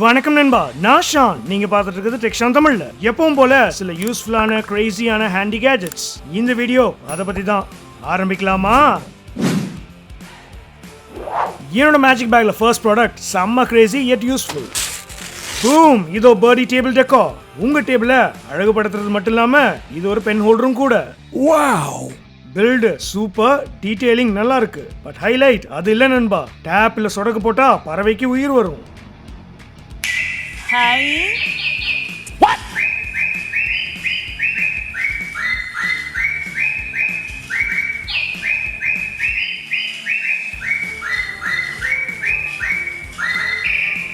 வணக்கம் நண்பா, நான் ஷான். நீங்க பார்த்துட்டு இருக்கிறது டெக் ஷான் தமிழ்ல. எப்பவும் போல சில யூஸ்ஃபுல்லான கிரேசியான ஹேண்டி கேஜெட்ஸ். இந்த வீடியோ அதை பத்தி தான். ஆரம்பிக்கலாமா? என்னோட மேஜிக் பேக்ல ஃபர்ஸ்ட் ப்ராடக்ட் செம்ம கிரேசி yet யூஸ்ஃபுல். பூம்! இதோ பர்டி டேபிள் டெக்கோர். உங்க டேபிள அழகுபடுத்துறது மட்டும் இல்லாம இது ஒரு பென் ஹோல்டரும் கூட. வாவ்! பில்டு சூப்பர், டீடைலிங் நல்லா இருக்கு. பட் ஹைலைட் அது இல்ல நண்பா. டேப்ல சொடக்கு போட்டா பறவைக்கு உயிர் வரும். Hi. What?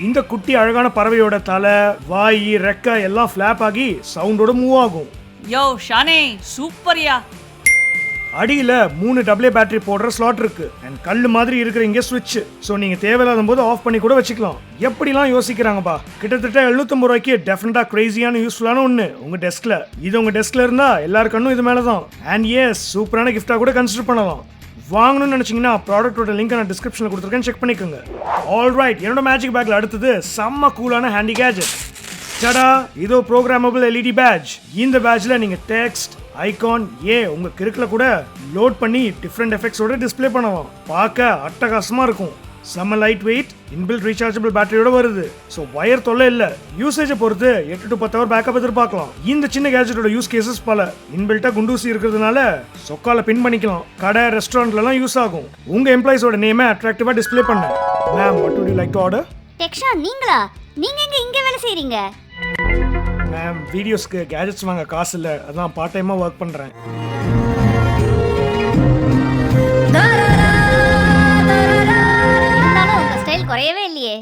இந்த குட்டி அழகான பறவையோட தலை, வாய், ரெக்க எல்லாம் ஃபிளாப் ஆகி சவுண்டோட மூவ் ஆகும். யோ ஷானே, சூப்பர்யா. அடியில 3 AA பேட்டரி போடுற ஸ்லாட் இருக்கு. அண்ட் கல்லு மாதிரி இருக்கிற இங்க ஸ்விட்ச். சோ நீங்க தேவையில்லாத போது ஆஃப் பண்ணி கூட வச்சுக்கலாம். எப்படிலாம் யோசிக்கிறாங்கப்பா. கிட்டத்தட்ட 750 ரூபாய்க்கு டெஃபினட்டா கிரேசியான யூஸ்ஃபுல்லான ஒண்ணு உங்க டெஸ்க்ல. இது உங்க டெஸ்க்ல இருந்தா எல்லார் கண்ணும் இது மேல தான். அண்ட் எஸ், சூப்பரான கிஃப்டா கூட கன்சிடர் பண்ணலாம். வாங்கணும்னு நினைச்சீங்கன்னா ப்ராடக்ட்டோட லிங்க் நான் டிஸ்கிரிப்ஷன்ல கொடுத்துருக்கேன், செக் பண்ணிக்கோங்க. ஆல்ரைட், என்னோட மேஜிக் பேக்ல அடுத்தது செம்ம கூலான ஹேண்டி கேஜெட். டடா! இதோ ப்ரோக்ராமபிள் LED பேட்ஜ். இந்த பேட்ஜ்ல நீங்க டெக்ஸ்ட், ஐகான், உங்க கிறுக்குல கூட லோட் பண்ணி டிஃப்ரெண்ட் எஃபெக்ட்ஸோட டிஸ்ப்ளே பண்ணலாம். பார்க்க அட்டகாசமா இருக்கும். செம்ம லைட் வெயிட், இன்பில்ட் ரீசார்ஜபிள் பேட்டரியோட வருது. ஸோ வயர் தொல்லை இல்லை. யூசேஜை பொறுத்து 8 to 10 ஹவர் பேக்கப் எதிர்பார்க்கலாம். இந்த சின்ன கேஜெட்டோட யூஸ் கேசஸ் பல. இன்பில்ட்டா குண்டூசி இருக்கிறதுனால சொக்கால பின் பண்ணிக்கலாம். கடை, ரெஸ்டாரண்ட்லாம் யூஸ் ஆகும். உங்க எம்ப்ளாயிஸோட நேமை அட்ராக்டிவா டிஸ்ப்ளே பண்ண. Ma'am, what would you like to order? Deeksha, நீங்களா? நீங்க இங்க வேலை செய்றீங்க? மேம், வீடியோஸ்க்கு கேஜெட்ஸ் வாங்க காசு இல்லை, அதான் பார்ட் டைமாக ஒர்க் பண்ணுறேன். உங்க ஸ்டைல் குறையவே இல்லையே.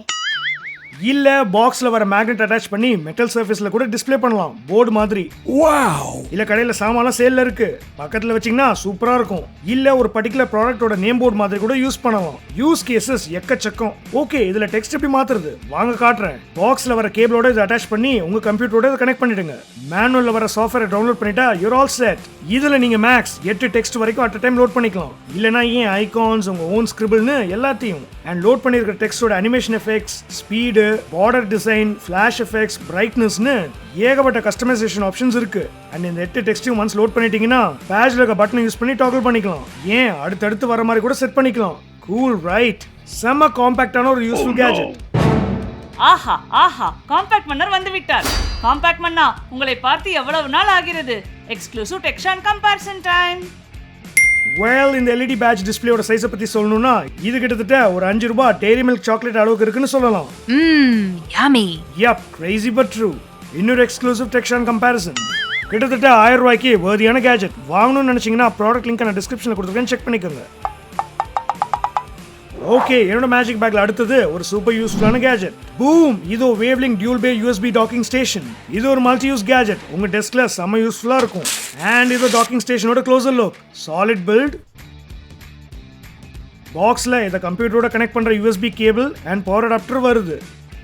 இல்ல, பாக்ஸ்ல வர மேக்னெட் அட்டாச் பண்ணி மெட்டல் சர்ஃபேஸ்ல கூட டிஸ்ப்ளே பண்ணலாம், போர்டு மாதிரி. வாவ்! இல்ல கடையில சாமான்லாம் சேல்ல இருக்கு, பக்கத்துல வச்சீங்கன்னா சூப்பரா இருக்கும். இல்ல ஒரு பர்టిక్యులர் ப்ராடக்ட்டோட நேம் போர்டு மாதிரி கூட யூஸ் பண்ணலாம். யூஸ் கேசஸ் எக்கச்சக்கம். ஓகே, இதுல டெக்ஸ்ட் எப்படி மாத்துறது வாங்க காட்டுறேன். பாக்ஸ்ல வர கேபிளோட இதை அட்டாச் பண்ணி உங்க கம்ப்யூட்டரோட இதை கனெக்ட் பண்ணிடுங்க. மேனுவல்ல வர சாஃப்ட்வேரை டவுன்லோட் பண்ணிட்டா யூர் ஆல் செட். இதுல நீங்க மேக்ஸ் 8 டெக்ஸ்ட் வரைக்கும் அட் டைம் லோட் பண்ணிக்கலாம். இல்லனா ஏன் ஐகான்ஸ், உங்க ஓன் ஸ்கிரிபிள்னு எல்லாத்தையும். அண்ட் லோட் பண்ணிருக்கிற டெக்ஸ்டோட animation effects, speed, border design, flash effects, பிரைட்னஸ்னு ஏகப்பட்ட கஸ்டமைசேஷன் ஆப்ஷன்ஸ் இருக்கு. அண்ட் இந்த 8 டெக்ஸ்டையும் ஒன்ஸ் லோட் பண்ணிட்டீங்கன்னா பேஜ்ல இருக்க பட்டனை யூஸ் பண்ணி டாக்கிள் பண்ணிக்கலாம். ஏன் அடுத்தடுத்து வர மாதிரி கூட செட் பண்ணிக்கலாம். Cool right? செம்ம காம்பாக்டான ஒரு யூஸ்ஃபுல் கேஜெட். ஆஹா ஆஹா, காம்பாக்ட் மன்னர் வந்து விட்டார். காம்பாக்ட் மன்னா, உங்களை பார்த்து எவ்வளவு நாள் ஆகிறது. Exclusive tech Shaan comparison time. இந்த LED பேட்ச் டிஸ்ப்ளேயோட சைஸை பத்தி சொல்லணும்னா இது கிட்டத்தட்ட ஒரு 5 ரூபாய் டெய்ரி மில்க் சாக்லேட் அளவுக்கு இருக்குன்னு சொல்லலாம். yummy. Yup, crazy but true. இன்னொரு எக்ஸ்க்ளூசிவ் டெக் ஷான் கம்பேரிசன். கிட்டத்தட்ட 1000 ரூபாய்க்கு வர்தியான கேஜெட். வாங்கணும்னு நினைச்சீங்கன்னா ப்ராடக்ட் லிங்க் நான் டிஸ்கிரிப்ஷன்ல கொடுத்துருக்கேன், செக் பண்ணிக்கோங்க. ஓகே, என்னோட மேஜிக் பேக்ல அடுத்தது ஒரு சூப்பர் யூஸ்ஃபுல்லான கேஜெட். பூம்! இதோ வேவ்லிங்க் டியூல் பே USB டாக்கிங் ஸ்டேஷன். இது ஒரு மல்டி யூஸ் கேஜெட். உங்க டெஸ்க்ல செம்ம யூஸ்ஃபுல்லா இருக்கும். அண்ட் இதோ டாக்கிங் ஸ்டேஷனோட க்ளோசர் லுக். Solid build. பாக்ஸ்ல இத கம்ப்யூட்டரோட கனெக்ட் பண்ற USB cable and power adapter வருது.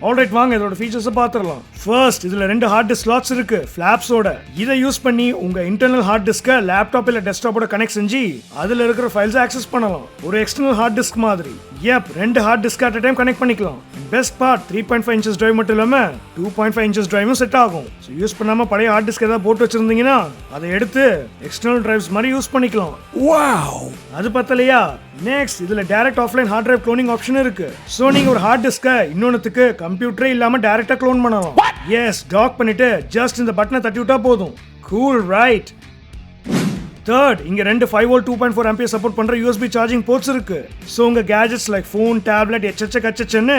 ஆல்ரைட், வாங்க இதோட ஃபீச்சர்ஸை பார்த்துடலாம். ஃபர்ஸ்ட், இதுல 2 ஹார்ட் டிஸ்க் ஸ்லாட்ஸ் இருக்கு, ஃபிளாப்ஸோட. இதை யூஸ் பண்ணி உங்க இன்டர்னல் ஹார்ட் டிஸ்கை லேப்டாப் இல்ல டெஸ்க்டாப்போட கனெக்ட் செஞ்சு அதுல இருக்கிற ஃபைல்ஸை ஆக்சஸ் பண்ணலாம். ஒரு எக்ஸ்டர்னல் ஹார்ட் டிஸ்க் மாதிரி. 2 hard disk at time connect பண்ணிக்கலாம். பெஸ்ட் பார்ட், 3.5 inches டிரைவ் மட்டும் இல்லாம 2.5 inches டிரைவும் செட் ஆகும். ஸோ யூஸ் பண்ணாம பழைய ஹார்ட் டிஸ்க் ஏதாவது போட்டு வச்சிருந்தீங்கன்னா அதை எடுத்து எக்ஸ்டர்னல் டிரைவ்ஸ் மாதிரி யூஸ் பண்ணிக்கலாம். வாவ்! அது பத்தலையா? நெக்ஸ்ட், இதுல direct offline hard drive cloning option இருக்கு. சோ நீங்க ஒரு ஹார்ட் டிஸ்கை இன்னொன்னுக்கு கம்ப்யூட்டரே இல்லாம டைரக்டா க்ளோன் பண்ணலாம். எஸ், டாக் பண்ணிட்டு ஜஸ்ட் இந்த பட்டனை தட்டி விட்டா போதும். Cool right? தேர்ட், இங்க 2 5V 2.4 ஆம்பியர் சப்போர்ட் பண்ற USB சார்ஜிங் போர்ட்ஸ் இருக்கு. சோ உங்க கேஜெட்ஸ் லைக் ஃபோன், டேப்லெட், எச்சன்னு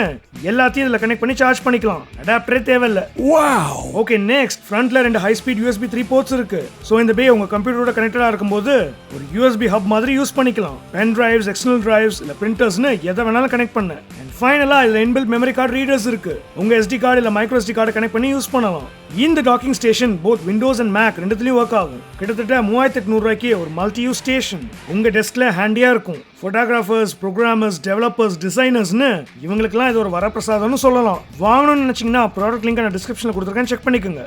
எல்லாத்தையும் இதுல கனெக்ட் பண்ணி சார்ஜ் பண்ணிக்கலாம். அடாப்டரே தேவையில்ல. வாவ்! ஓகே, நெக்ஸ்ட், ஃப்ரண்ட்ல 2 ஹை ஸ்பீட் USB 3 போர்ட்ஸ் இருக்கு. சோ இந்த பே உங்க கம்ப்யூட்டரோட கனெக்டடா இருக்கும்போது ஒரு USB ஹப் மாதிரி யூஸ் பண்ணிக்கலாம். பென் டிரைவ்ஸ், எக்ஸ்டர்னல் டிரைவ்ஸ் இல்ல பிரிண்டர்ஸ்னு எதை வேணாலும் கனெக்ட் பண்ண. அண்ட் ஃபைனலா இதுல இன்பில்ட் மெமரி கார்டு ரீடர்ஸ் இருக்கு. உங்க SD கார்டு இல்ல மைக்ரோ SD கார்டு கனெக்ட் பண்ணி யூஸ் பண்ணலாம். இந்த docking station both Windows and Mac ரெண்டுத்துலயும் ஒர்க் ஆகும். கிட்டத்தட்ட 3800 ரூபாய்க்கு ஒரு மல்டி யூஸ் ஸ்டேஷன். உங்க டெஸ்க்ல ஹேண்டியா இருக்கும். போட்டோகிராஃபர்ஸ், ப்ரோக்ராமர்ஸ், டெவலப்பர்ஸ், டிசைனர்ஸ்னு இவங்களுக்குலாம் இது ஒரு வரப்பிரசாதம்னு சொல்லலாம். வாங்கணும்னு நினைச்சீங்கன்னா ப்ராடக்ட் லிங்க் நான் டிஸ்கிரிப்ஷன்ல கொடுத்துருக்கேன், செக் பண்ணிக்கோங்க.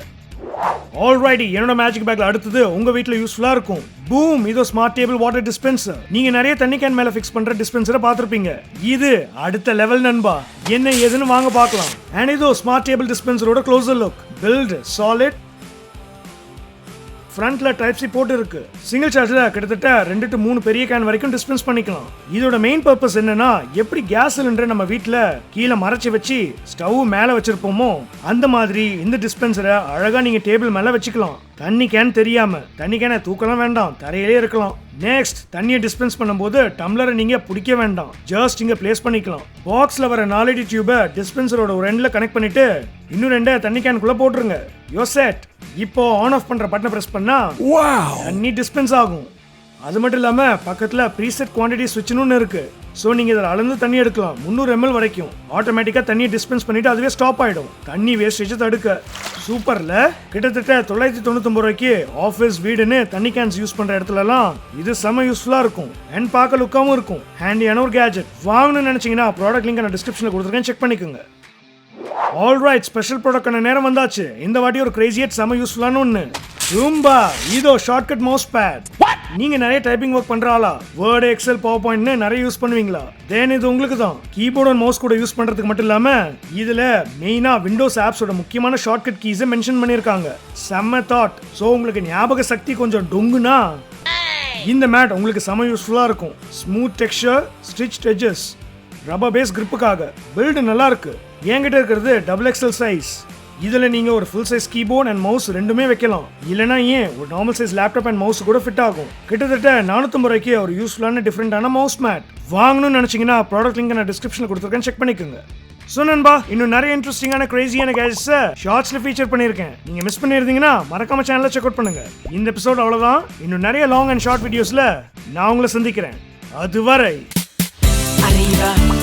ஆல்ரைட்டி, என்னோட மேஜிக் பேக்ல அடுத்தது உங்க வீட்ல யூஸ்ஃபுல்லா இருக்கும். பூம், இதோ ஸ்மார்ட் டேபிள் வாட்டர் டிஸ்பென்சர். நீங்க நிறைய தண்ணி கேன் மேல ஃபிக்ஸ் பண்ற டிஸ்பென்சரை பார்த்திருப்பீங்க. இது அடுத்த லெவல் நண்பா. என்ன ஏதுன்னு வாங்க பார்க்கலாம். அண்ட் இதோ ஸ்மார்ட் டேபிள் டிஸ்பென்சரோட க்ளோசர் லுக். Build solid. ஃப்ரண்ட்ல டைப் சி போட்டு இருக்கு. சிங்கிள் சார்ஜ்ல கிட்டத்தட்ட 2 to 3 பெரிய கேன் வரைக்கும் டிஸ்பென்ஸ் பண்ணிக்கலாம். இதோட மெயின் பர்பஸ் என்னன்னா, எப்படி கேஸ் சிலிண்டர் நம்ம வீட்ல கீழே மறைச்சு வச்சு ஸ்டவ் மேல வச்சிருப்போமோ அந்த மாதிரி இந்த டிஸ்பென்சரை அழகா நீங்க டேபிள் மேல வச்சுக்கலாம். தண்ணி கேன் தெரியாம. தண்ணி கேனை தூக்கலாம் வேண்டாம், தரையிலே இருக்கலாம். நெக்ஸ்ட், தண்ணியை டிஸ்பென்ஸ் பண்ணும்போது டம்ளரை நீங்க பிடிக்க வேண்டாம், ஜஸ்ட் இங்க பிளேஸ் பண்ணிக்கலாம். பாக்ஸ்ல வர 4 அடி டியூபை டிஸ்பென்சரோட ஒரு எண்ட்ல கனெக்ட் பண்ணிட்டு இன்னும் 2 தண்ணி கேனுக்குள்ள போட்டுருங்க. யோ செட். இப்போ ஆன் ஆஃப் பண்ற பட்டனை பிரஸ் பண்ணா தண்ணி டிஸ்பென்ஸ் ஆகும். அது மட்டும் இல்லாம பக்கத்துல ப்ரீசெட் குவாண்டிட்டி ஸ்விட்ச்னு இருக்கு. ஸோ நீங்க இதில் அளந்து தண்ணி எடுக்கலாம். 300 ml வரைக்கும் ஆட்டோமேட்டிக்கா தண்ணியை டிஸ்பென்ஸ் பண்ணிட்டு அதுவே ஸ்டாப் ஆயிடும். தண்ணி வேஸ்டேஜ் தடுக்க. சூப்பர்ல. கிட்டத்தட்ட 999 ரூபாய்க்கு ஆஃபீஸ், வீடுன்னு தண்ணி கேன்ஸ் யூஸ் பண்ற இடத்துலலாம் இது செம யூஸ்ஃபுல்லா இருக்கும். அண்ட் பார்க்க லுக்காவும் இருக்கும். ஹேண்டியான ஒரு கேஜெட். வாங்கணும்னு நினைச்சீங்கன்னா ப்ராடக்ட் லிங்க் நான் டிஸ்கிரிப்ஷன்ல கொடுத்துருக்கேன், செக் பண்ணிக்கோங்க. ஆல்ரைட், ஸ்பெஷல் ப்ராடக்டான நேரம் வந்தாச்சு. இந்த வாட்டி ஒரு கிரேசியட் செம யூஸ்ஃபுல்லான ஒன்று. ரூம்பா, இதோ ஷார்ட்கட் மவுஸ் பேட். நீங்க நிறைய டைப்பிங் ஒர்க் பண்ற ஆளா? வேர்ட், எக்ஸல், பவர் பாயிண்ட்னு நிறைய யூஸ் பண்ணுவீங்களா? தென் இது உங்களுக்கு தான். கீபோர்ட் அண்ட் மவுஸ் கூட யூஸ் பண்றதுக்கு மட்டும் இல்லாம இதுல மெயினா விண்டோஸ் ஆப்ஸோட முக்கியமான ஷார்ட்கட் கீஸை மென்ஷன் பண்ணிருக்காங்க. செம்ம தாட். ஸோ உங்களுக்கு ஞாபக சக்தி கொஞ்சம் டொங்குனா இந்த மேட் உங்களுக்கு செம யூஸ்ஃபுல்லா இருக்கும். Smooth texture, stitch edges, rubber base கிரிப்புக்காக. பில்டு நல்லா இருக்கு. என்கிட்ட இருக்கிறது XXL சைஸ். இதுல நீங்க ஒரு full size keyboard and mouse ரெண்டுமே வைக்கலாம். இல்லனா ஏன் ஒரு normal size laptop and mouse கூட ஃபிட் ஆகும். கிட்டத்தட்ட 450 ரூபாய்க்கு ஒரு யூஸ்ஃபுல்லான டிஃபரெண்டான மவுஸ் மேட். வாங்கணும்னு நினைச்சீங்கன்னா ப்ராடக்ட் லிங்க் நான் டிஸ்கிரிப்ஷன்ல கொடுத்துருக்கேன், செக் பண்ணிக்கோங்க. ஸோ நண்பா, இன்னும் நிறைய இன்ட்ரெஸ்டிங்கான கிரேசியான கேஜெட்ஸை ஷார்ட்ஸ்ல ஃபீச்சர் பண்ணியிருக்கேன். நீங்க மிஸ் பண்ணியிருந்தீங்கன்னா மறக்காம சேனலை செக் அவுட் பண்ணுங்க. இந்த எபிசோட் அவ்வளவுதான். இன்னும் நிறைய லாங் அண்ட் ஷார்ட் வீடியோஸ்ல நான் உங்களை சந்திக்கிறேன். அதுவரை Arriva.